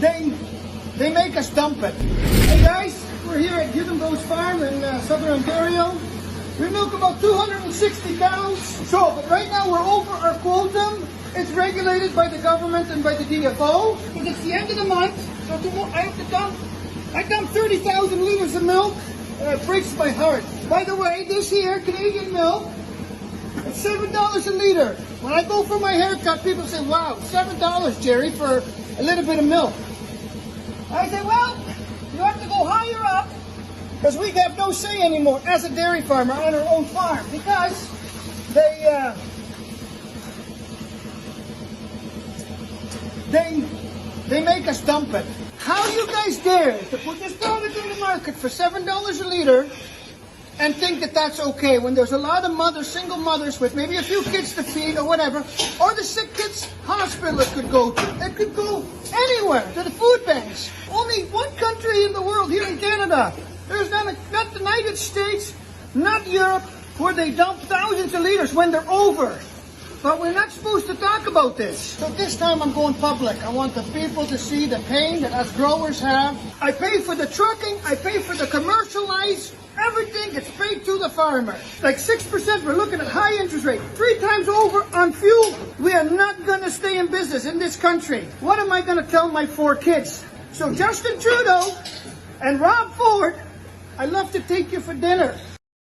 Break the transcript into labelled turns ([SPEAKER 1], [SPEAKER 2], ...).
[SPEAKER 1] they make us dump it. Hey guys, we're here at Hudenbos Farm in Southern Ontario. We milk about 260 cows. So, but right now we're over our quota. It's regulated by the government and by the DFO. Because it's the end of the month, so tomorrow I dump 30,000 liters of milk. It breaks my heart. By the way, this here, Canadian milk, it's $7 a liter. When I go for my haircut, people say, wow, $7, Jerry, for a little bit of milk. I say, well, you have to go higher up, because we have no say anymore as a dairy farmer on our own farm, because they make us dump it. How you guys dare to put this product on the market for $7 a liter and think that that's okay when there's a lot of mothers, single mothers with maybe a few kids to feed or whatever, or the sick kids hospital it could go to. It could go anywhere, to the food banks. Only one country in the world, here in Canada, there's not the United States, not Europe, where they dump thousands of liters when they're over. But we're not supposed to talk about this. So this time I'm going public. I want the people to see the pain that us growers have. I pay for the trucking, I pay for the commercialized, everything gets paid to the farmer. Like 6%, we're looking at high interest rate. 3 times over on fuel. We are not gonna stay in business in this country. What am I gonna tell my 4 kids? So Justin Trudeau and Rob Ford, I'd love to take you for dinner.